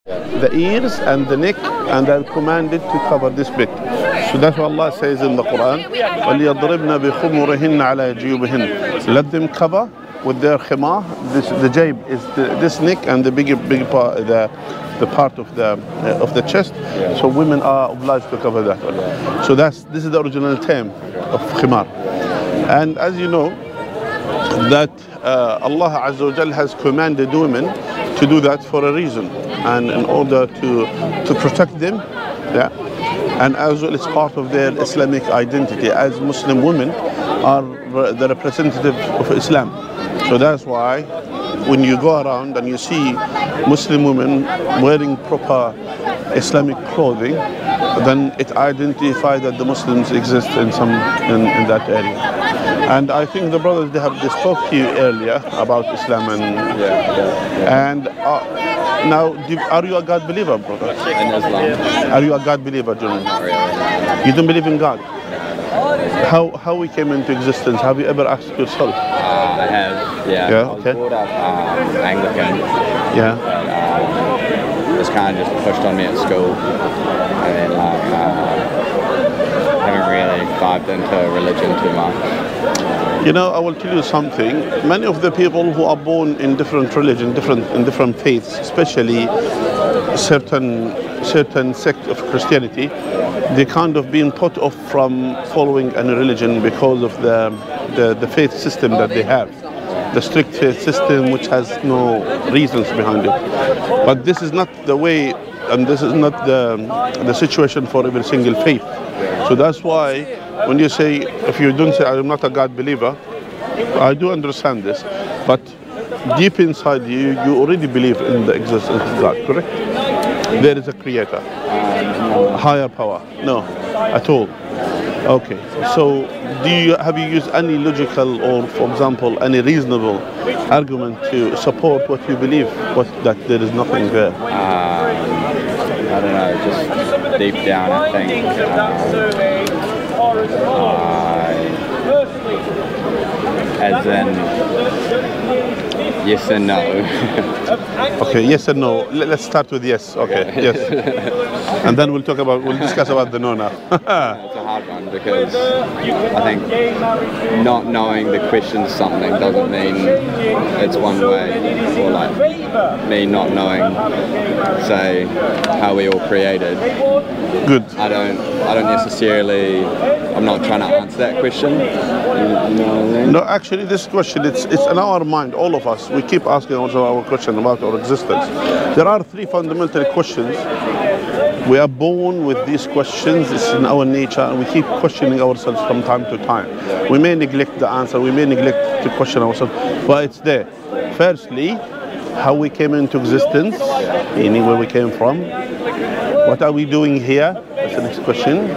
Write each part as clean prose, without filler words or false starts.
the ears and the neck, and are commanded to cover this bit. So that's what Allah says in the Quran. وَلْيَضْرِبْنَ بِخُمُرِهِنَّ عَلَى جِيوبِهِنَّ. Let them cover with their khimar. The jayb is this neck and the big part, the part of the chest. So women are obliged to cover that. So this is the original term of khimar. And as you know, that Allah Azza wa Jal has commanded women to do that for a reason, and in order to protect them, yeah, and as well it's part of their Islamic identity, as Muslim women are the representative of Islam. So that's why when you go around and you see Muslim women wearing proper Islamic clothing, then it identifies that the Muslims exist in that area. And I think the brothers, they spoke to you earlier about Islam and now, are you a God believer, brother? In Islam. Are you a God believer, John? Not really. You don't believe in God? How we came into existence? Have you ever asked yourself? I have, yeah. I was brought up Anglican. Yeah. But it was kind of just pushed on me at school, and then haven't really dived into religion too much. You know, I will tell you something. Many of the people who are born in different religions, in different faiths, especially certain sect of Christianity, they kind of been put off from following any religion because of the faith system that they have, the strict faith system which has no reasons behind it. But this is not the way, and this is not the situation for every single faith. So that's why when you say, if you don't say I'm not a God believer, I do understand this, but deep inside you already believe in the existence of God, correct? There is a creator, higher power. No, at all. Okay, so have you used any logical or, for example, any reasonable argument to support what you believe, that there is nothing there? I don't know, just deep down I think as in yes and no. Okay, yes and no. Let's start with yes. Okay, yes. And then we'll discuss about the no now. It's a hard one because I think not knowing the question of something doesn't mean it's one way, or like me not knowing, say, how we all created. Good. I don't necessarily, I'm not trying to answer that question. You know what I mean? No, actually this question, it's in our mind, all of us. We keep asking ourselves our question about our existence. There are three fundamental questions. We are born with these questions, it's in our nature, and we keep questioning ourselves from time to time. We may neglect the answer, we may neglect to question ourselves, but it's there. Firstly, how we came into existence, meaning where we came from. What are we doing here? That's the next question.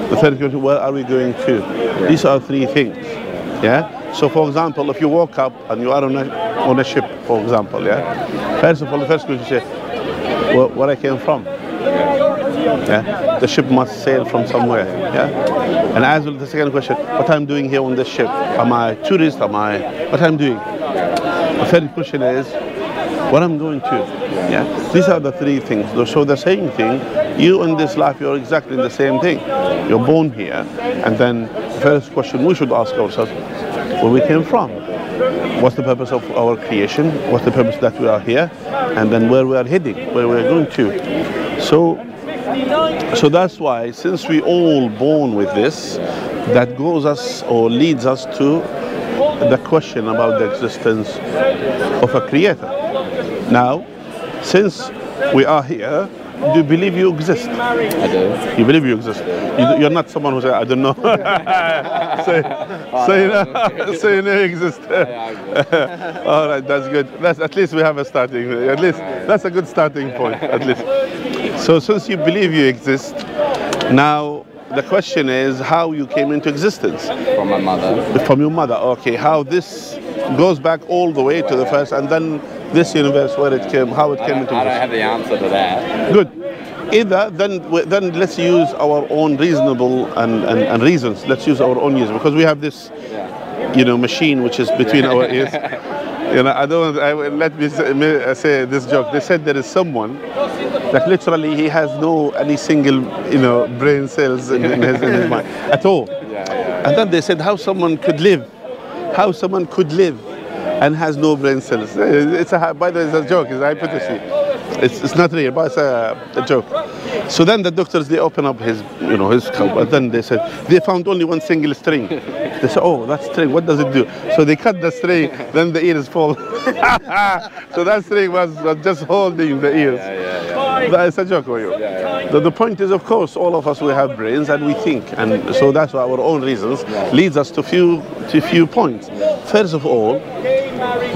The third question, where are we going to? These are three things. Yeah. So, for example, if you woke up and you are on a ship, for example, yeah. First of all, the first question you say, where I came from. Yeah. The ship must sail from somewhere. Yeah. And as well, the second question, what I'm doing here on this ship? Am I a tourist? What I'm doing? The third question is, what I'm going to. Yeah, these are the three things. So the same thing, you in this life, you're exactly the same thing. You're born here, and then the first question we should ask ourselves, where we came from. What's the purpose of our creation? What's the purpose that we are here? And then where we are heading, where we are going to. So that's why, since we all born with this, that goes us or leads us to the question about the existence of a creator. Now, since we are here, do you believe you exist? I do. You believe you exist? You're not someone who says, I don't know. say you exist. All right, that's good. At least we have a starting. At least that's a good starting point. At least. So since you believe you exist, now the question is how you came into existence. From my mother. From your mother. Okay. How this goes back all the way to the first, and then this universe, where it came, how it came into existence. I don't have the answer to that. Good. Either then let's use our own reasonable and reasons. Let's use our own ears, because we have this, machine which is between our ears. You know, I don't. Let me say this joke. They said there is someone that literally he has no any single brain cells in his mind at all. And then they said how someone could live, and has no brain cells. By the way, it's a joke. It's a hypothesis. It's not real, but it's a joke. So then the doctors, they open up his skull, but then they said they found only one single string. They said, oh, that string, what does it do? So they cut the string, then the ears fall. So that string was just holding the ears. That's a joke for you. The point is, of course, all of us, we have brains and we think, and so that's why our own reasons leads us to few points. First of all,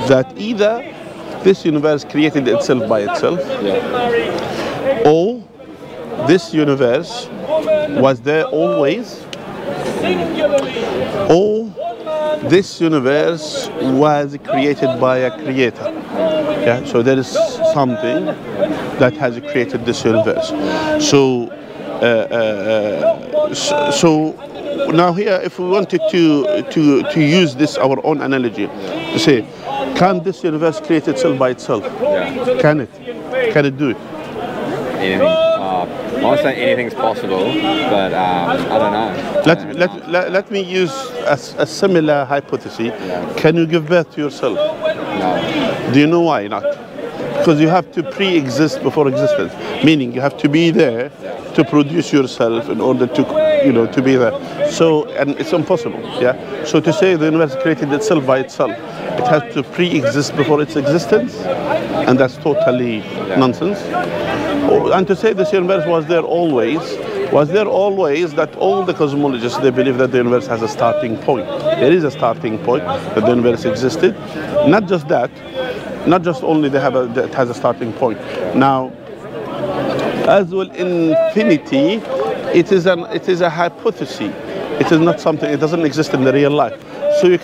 that either this universe created itself by itself, or this universe was there always, or this universe was created by a creator. Yeah, so there is something that has created this universe. So now here, if we wanted to use this our own analogy, to say, can this universe create itself by itself? Can it? Can it do it? Anything. I won't say anything's possible, but I don't know. Let me use a similar hypothesis. Can you give birth to yourself? No. Do you know why not? Because you have to pre-exist before existence, meaning you have to be there to produce yourself in order to be there. So, and it's impossible. So to say the universe created itself by itself, it has to pre-exist before its existence, and that's totally nonsense. And to say this universe was there always, that all the cosmologists, they believe that the universe has a starting point. There is a starting point, that the universe existed. Not just that, not just only it has a starting point. Now, as well, infinity, it is a hypothesis. It is not something, it doesn't exist in the real life. So we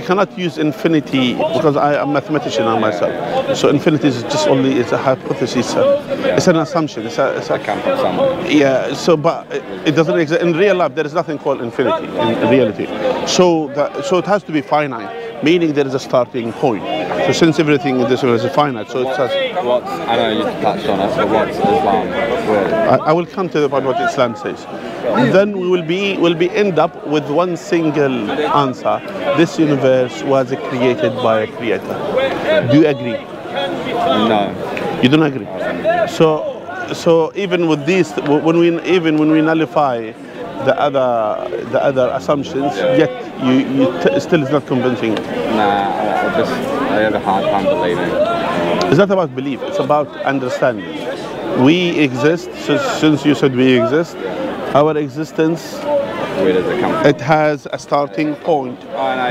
cannot use infinity, because I am a mathematician myself. So infinity is just it's a hypothesis. It's an assumption. It's a come from somewhere. Yeah. So, but it doesn't exist in real life. There is nothing called infinity in reality. So it has to be finite, meaning there is a starting point. So since everything in this world is finite, so it has. I know you touched on it, but what's Islam? I will come to the point what Islam says. Then we will end up with one single answer. This universe was created by a creator. Do you agree? No. You don't agree? So even with these, when we nullify the other assumptions, yet you still is not convincing. I have a hard time believing. It's not about belief. It's about understanding. We exist. So since you said we exist, our existence, where does it come from? It has a starting point.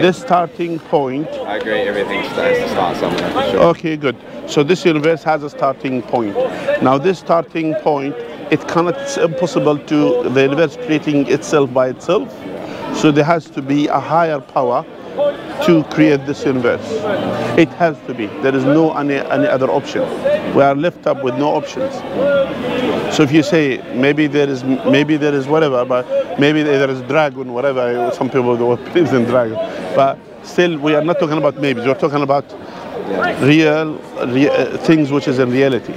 This starting point. I agree. Everything has to start somewhere. For sure. Okay, good. So this universe has a starting point. Now this starting point, it's impossible to the universe creating itself by itself. So there has to be a higher power to create this universe. It has to be. There is no any other option. We are left up with no options. So if you say maybe there is whatever, but maybe there is dragon, whatever. Some people believe in dragon, but still we are not talking about maybe. We're talking about real things which is in reality.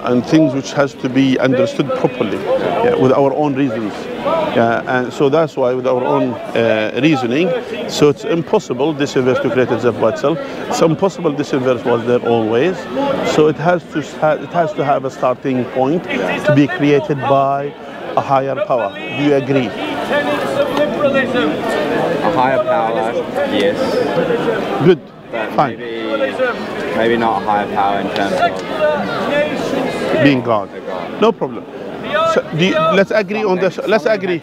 And things which has to be understood properly, with our own reasons. And so that's why with our own reasoning, so it's impossible this universe to create itself by itself. It's impossible this universe was there always. So it has to have a starting point to be created by a higher power. Do you agree? A higher power, yes. Good. But fine. Maybe not a higher power in terms of being God. No problem. So let's agree on this. Let's agree.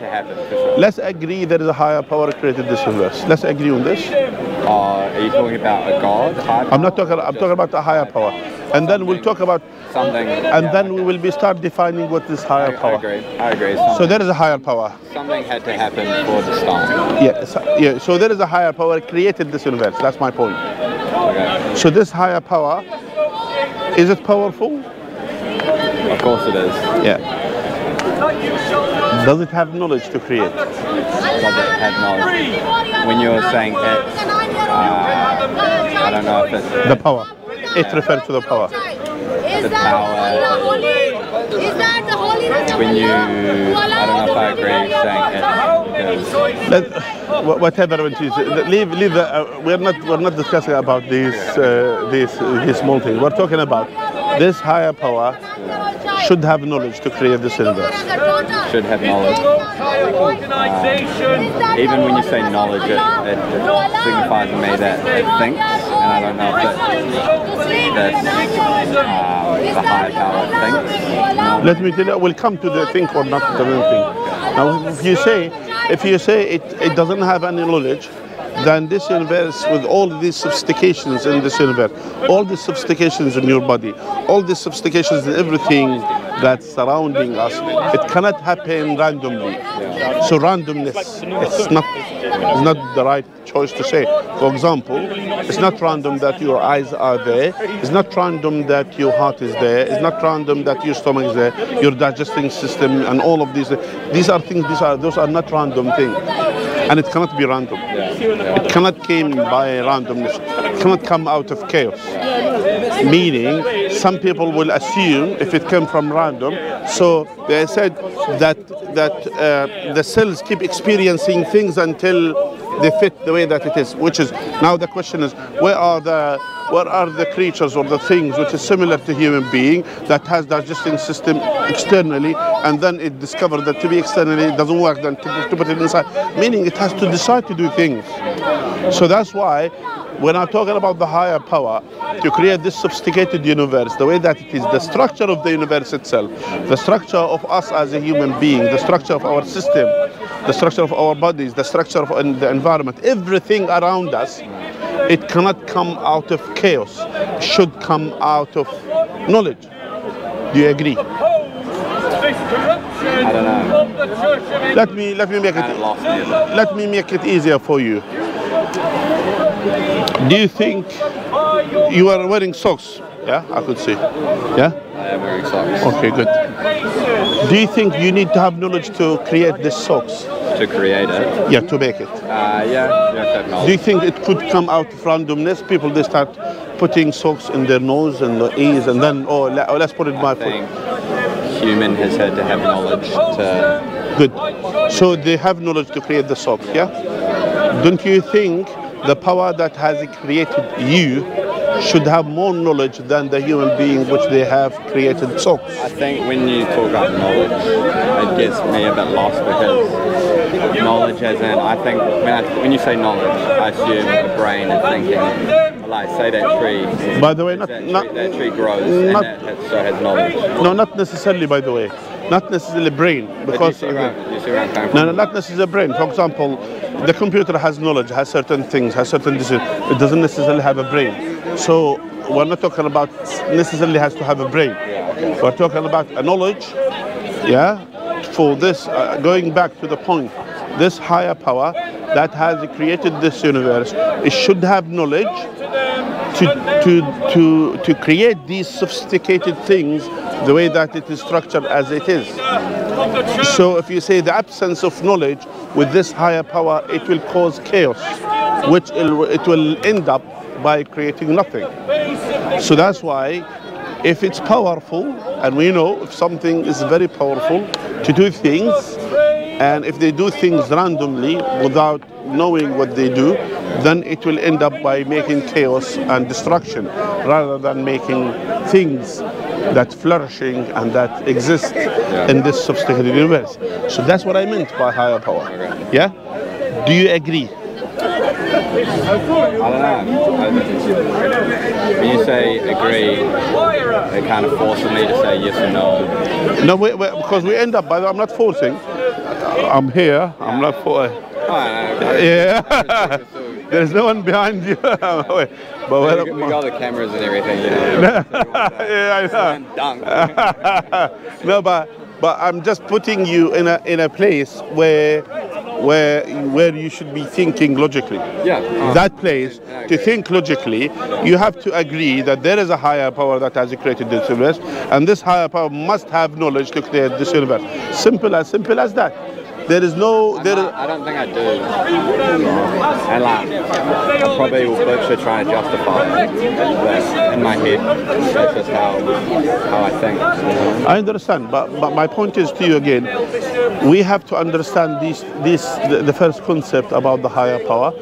Let's agree there is a higher power created this universe. Let's agree on this. Are you talking about a God? I'm talking about a higher power, and then we'll talk about something. And then we will start defining what is higher power. I agree. So there is a higher power. Something had to happen for the start. So there is a higher power created this universe. That's my point. Okay. So this higher power, is it powerful? Of course it is. Yeah. Does it have knowledge to create? Does it have knowledge? When you're saying it, I don't know if it's The power. It refers to the power. the power. When you, I don't know if I agree saying it. Because Whatever it is, leave the, we're not discussing about these small things. We're talking about this higher power should have knowledge to create this universe. should have knowledge. Even when you say knowledge, it signifies to me that it thinks, and I don't know if the higher power thinks. Let me tell you, we'll come to the think or not the thing. Now, if you say it doesn't have any knowledge, then this universe, with all these sophistications in this universe, all these sophistications in your body, all these sophistications in everything that's surrounding us, it cannot happen randomly. So randomness, it's not the right choice to say. For example, it's not random that your eyes are there. It's not random that your heart is there. It's not random that your stomach is there, your digesting system, and all of these. These are things. Those are not random things, and it cannot be random. It cannot come by randomness. It cannot come out of chaos. Meaning, some people will assume if it came from random. So they said that the cells keep experiencing things until they fit the way that it is. Which is now the question is, where are the creatures or the things which is similar to human being that has digesting system externally, and then it discovered that to be externally it doesn't work, then to put it inside. Meaning it has to decide to do things. So that's why when I'm talking about the higher power to create this sophisticated universe, the way that it is, the structure of the universe itself, the structure of us as a human being, the structure of our system, the structure of our bodies, the structure of the environment, everything around us, it cannot come out of chaos. It should come out of knowledge. Do you agree? I don't know. Let me make it easier for you. Do you think you are wearing socks? Yeah, I could see. Yeah? I am wearing socks. Okay, good. Do you think you need to have knowledge to create these socks? To create it? Yeah, to make it. Yeah. Do you think it could come out of randomness? People, they start putting socks in their nose and their ears, and then, let's put it by foot. I think human has had to have knowledge to... Good. So they have knowledge to create the socks, yeah? Don't you think the power that has created you should have more knowledge than the human being which they have created socks? I think when you talk about knowledge, it gets me a bit lost, because knowledge as in, I think when you say knowledge, I assume the brain is thinking, like say that tree. By the way, that tree grows and so has knowledge. No, not necessarily, by the way. Not necessarily brain, because you see where I'm coming from? No, not necessarily brain. For example, the computer has knowledge, has certain things, has certain decisions. It doesn't necessarily have a brain. So we're not talking about necessarily has to have a brain. We're talking about a knowledge, yeah, for this, going back to the point, this higher power that has created this universe, it should have knowledge to create these sophisticated things the way that it is structured as it is. So if you say the absence of knowledge with this higher power, it will cause chaos, which it will end up by creating nothing. So that's why if it's powerful, and we know if something is very powerful to do things, and if they do things randomly without knowing what they do, then it will end up by making chaos and destruction rather than making things that flourishing and that exist in this sophisticated universe. So that's what I meant by higher power. Yeah? Do you agree? I don't know. When you say agree, it kind of forces me to say yes or no. No, because we end up, I'm not forcing. I'm here, I'm not for. Yeah. There's no one behind you. But we got the cameras and everything, you know. Yeah, I know. No, but I'm just putting you in a place where you should be thinking logically. Yeah. That place, to think logically, you have to agree that there is a higher power that has created this universe, and this higher power must have knowledge to create this universe. Simple as that. There is no. I don't think I do. And like, I probably will butcher trying to justify it, but in my head, that's just how I think. I understand, but my point is to you again. We have to understand the first concept about the higher power,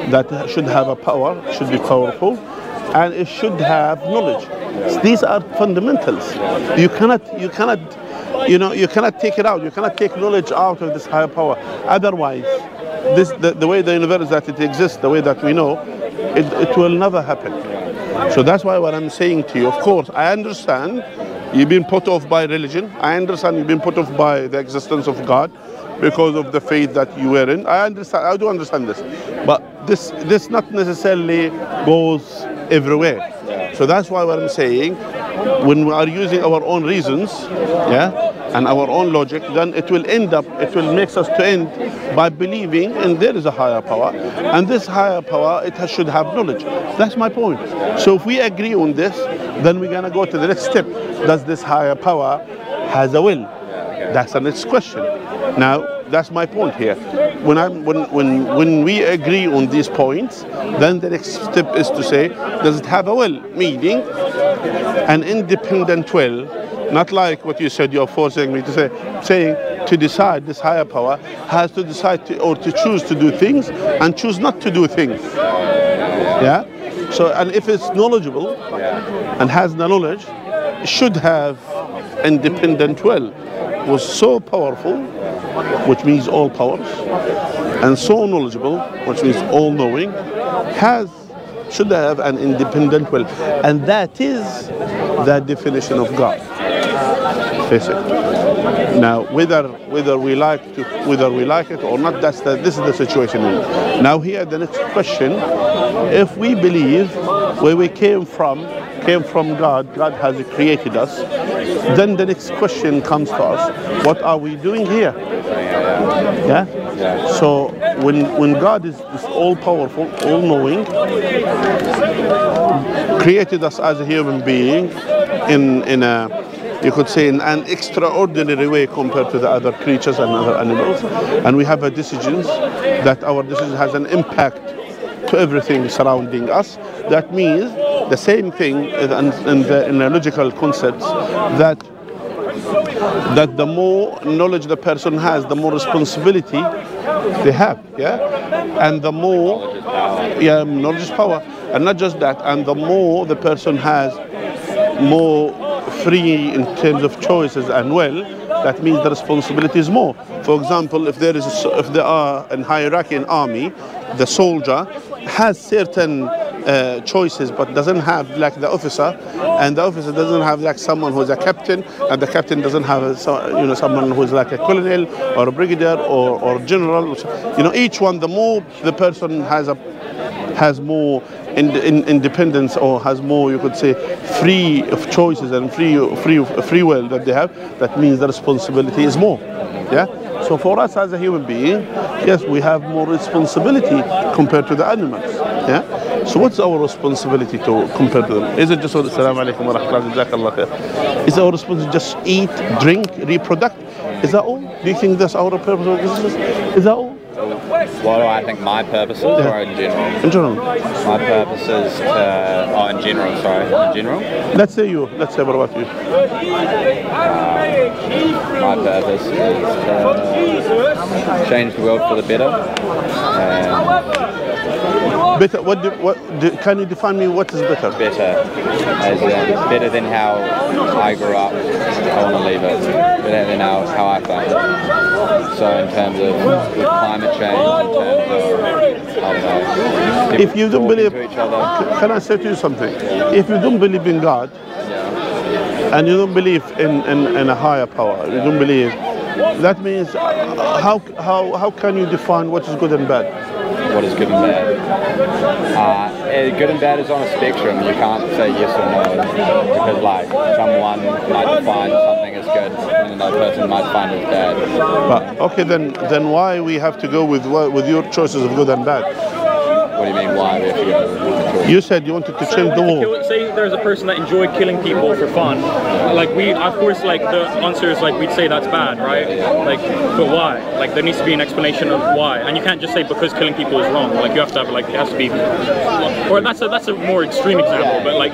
that should have a power, should be powerful, and it should have knowledge. These are fundamentals. You cannot take it out. You cannot take knowledge out of this higher power. Otherwise, the way the universe that it exists, the way that we know, it will never happen. So that's why what I'm saying to you, of course, I understand you've been put off by religion. I understand you've been put off by the existence of God because of the faith that you were in. I understand. I do understand this, but this not necessarily goes everywhere. So that's why what I'm saying, when we are using our own reasons, and our own logic, then it will make us to end by believing and there is a higher power, and this higher power, should have knowledge. That's my point. So if we agree on this, then we're gonna go to the next step. Does this higher power has a will? That's the next question. Now, that's my point here. When we agree on these points, then the next step is to say, does it have a will? Meaning, an independent will, not like what you said, you're forcing me to say, saying to decide, this higher power has to decide to choose to do things and choose not to do things. Yeah? So, and if it's knowledgeable and has the knowledge, it should have independent will. Was so powerful, which means all powers, and so knowledgeable, which means all knowing, should have an independent will, and that is the definition of God. Basically. Now, whether we like it or not, this is the situation. Now, here the next question: if we believe where we came from God, God has created us, then the next question comes to us: what are we doing here? Yeah. So when God is all-powerful, all-knowing, created us as a human being in a, you could say, in an extraordinary way compared to the other creatures and other animals, and we have a decisions that our decision has an impact to everything surrounding us. That means the same thing in the logical concepts, that the more knowledge the person has, the more responsibility they have, and the more knowledge is power, and not just that, and the more the person has more free in terms of choices and will, that means the responsibility is more. For example, if there are in hierarchy in army, the soldier has certain choices, but doesn't have like the officer, and the officer doesn't have like someone who's a captain, and the captain doesn't have someone who's like a colonel or a brigadier or general. Each one, the more the person has more independence, or has more, you could say, free of choices and free will that they have, that means the responsibility is more. So for us as a human being, yes, we have more responsibility compared to the animals. So what's our responsibility compared to them? Is it just Assalamu alaikum wa rahmatullahi wa barakatuh? Is our responsibility just eat, drink, reproduct? Is that all? Do you think that's our purpose of existence? Is that all? What do I think my purpose is, or in general? In general. My purpose is in general, sorry. In general? Let's say what about you? My purpose is to change the world for the better. Better. Can you define me what is better? Better, as better than how I grew up. I want to leave it. Better than how I found it. So in terms of climate change, in terms of, I don't know, if you don't believe, can I say to you something? If you don't believe in God, and you don't believe in a higher power, you don't believe, that means how can you define what is good and bad? What is good and bad? Good and bad is on a spectrum. You can't say yes or no, because like someone might define something as good and another person might find it bad. But okay, then why we have to go with your choices of good and bad? What do you mean why we have to go with your choices? You said you wanted to change the world. Say there's a person that enjoyed killing people for fun. Like of course, like the answer is like we'd say that's bad, right? Like, but why? Like there needs to be an explanation of why, and you can't just say because killing people is wrong. Like you have to have it has to be, or that's a more extreme example. But like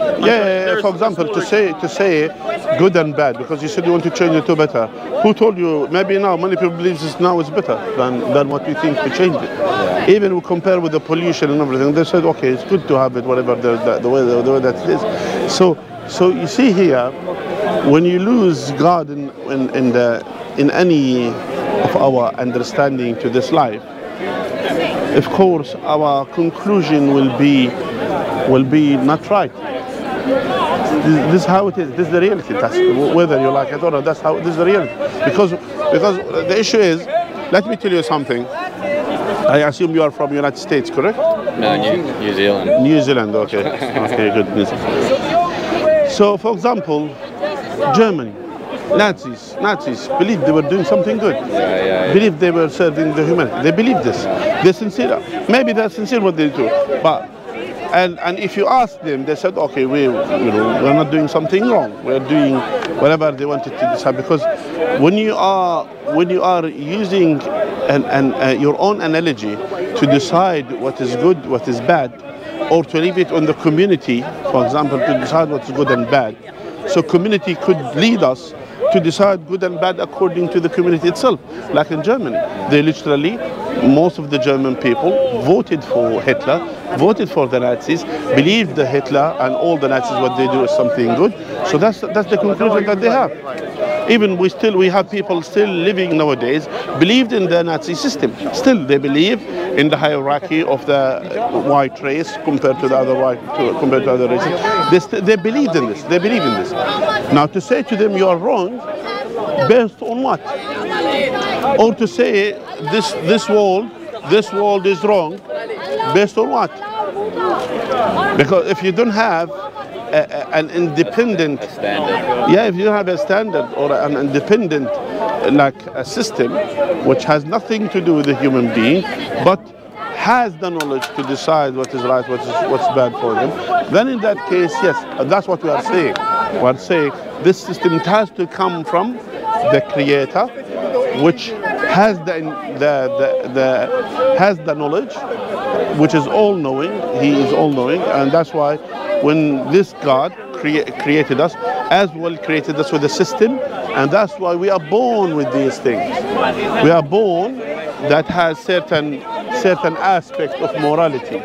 for example, to say good and bad, because you said you want to change it to better. Who told you? Maybe now many people believe this now is better than what you think to change it. Even we compare with the pollution and everything. They said, okay, it's good to have it, whatever the way that it is. So you see here, when you lose God in any of our understanding to this life, of course our conclusion will be not right. This is how it is. This is the reality. That's whether you like it or not. This is the reality. Because the issue is, let me tell you something. I assume you are from the United States, correct? No, New Zealand. New Zealand, okay. Okay, good. So, for example, Germany, Nazis believed they were doing something good. Believed they were serving the humanity. They believe this. They're sincere. Maybe they're sincere what they do. But and if you ask them, they said, okay, we're not doing something wrong. We're doing whatever they wanted to decide. Because when you are using your own analogy to decide what is good, what is bad, or to leave it on the community, for example, to decide what's good and bad. So community could lead us to decide good and bad according to the community itself. Like in Germany, they literally, most of the German people voted for Hitler, voted for the Nazis, believed the Hitler and all the Nazis, what they do is something good. So that's the conclusion that they have. Even we have people still living nowadays believed in the Nazi system. Still, they believe in the hierarchy of the white race compared to the other compared to other races. They believe in this. They believe in this. Now, to say to them you are wrong, based on what? Or to say this world is wrong, based on what? Because if you don't have an independent standard, if you don't have a standard or an independent like a system which has nothing to do with the human being, but has the knowledge to decide what is right, what's bad for them, then in that case, yes, that's what we are saying. We are saying this system has to come from the Creator, which has the knowledge, which is all-knowing. He is all-knowing, and that's why when this God created us, as well created us with a system, and that's why we are born with these things. We are born that has certain aspect of morality.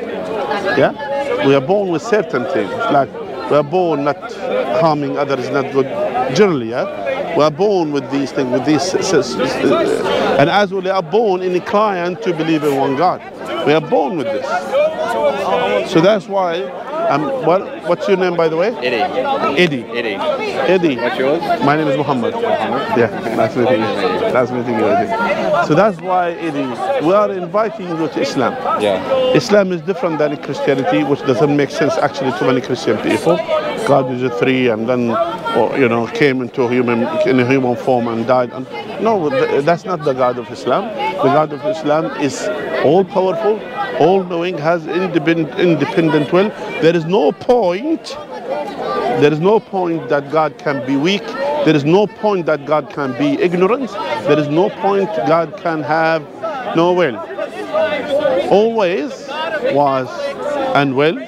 Yeah, we are born with certain things, like we are born not harming others, not good generally. Yeah, we are born with these things, with these, and as well we are born inclined to believe in one God. We are born with this. So that's why. What's your name, by the way? Eddie. Eddie. What's yours? My name is Mohammed. Yeah, nice meeting you. Nice meeting you, Eddie. So that's why, Eddie, we are inviting you to Islam. Yeah. Islam is different than Christianity, which doesn't make sense actually to many Christian people. God is a three, and then came in a human form and died. No, that's not the God of Islam. The God of Islam is all powerful, all-knowing, has independent will. There is no point that God can be weak. There is no point that God can be ignorant. There is no point God can have no will. Always was and will,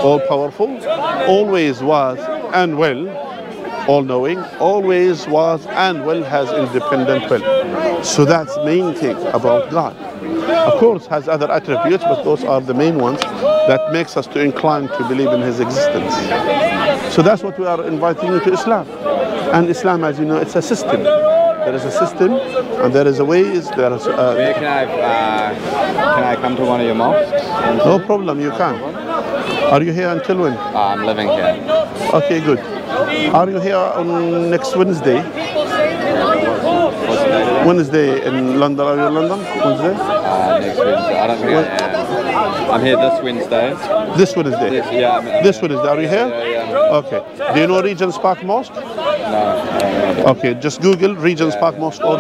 all-powerful, always was and will, all-knowing, always was and will, has independent will. So that's the main thing about God. Of course, has other attributes, but those are the main ones that makes us to incline to believe in His existence. So that's what we are inviting you to Islam. And Islam, as you know, it's a system. There is a system, and there is a ways. There is. Where can I come to one of your mosques? No problem, you can. Are you here until when? I'm living here. Okay, good. Are you here on next Wednesday? Wednesday in London. Are you in London? Wednesday? Next Wednesday. I don't think I am. I'm here this Wednesday. This Wednesday? This Wednesday. Are you here? Yeah. Okay. Do you know Regent's Park Mosque? No. Okay, just Google Regent's Park Mosque or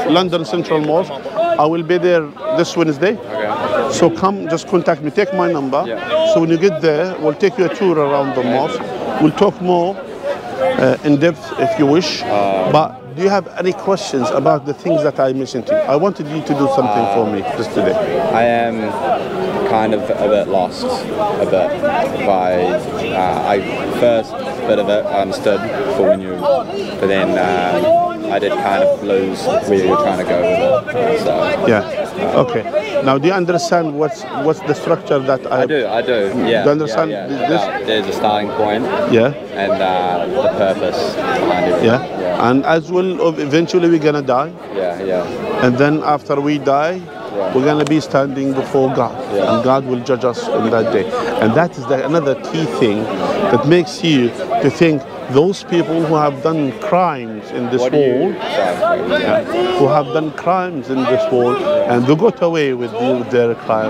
London Central Mosque. I will be there this Wednesday. Okay. So come, just contact me. Take my number. Yeah. So when you get there, we'll take you a tour around the mosque. We'll talk more in depth if you wish. But do you have any questions about the things that I mentioned to you? I wanted you to do something for me just today. I am kind of a bit lost, a bit by. I first bit of it I understood for when you, but then I did kind of lose where you were trying to go with it. So, yeah. Okay. Now, do you understand what's the structure that I do. Yeah. Do you understand this? There's a starting point. Yeah. And the purpose behind it. Yeah. And as well, eventually we're gonna die. Yeah. And then after we die, we're gonna be standing before God, and God will judge us on that day. And that is another key thing that makes you to think those people who have done crimes in this world, who have done crimes in this world, and they got away with their crimes.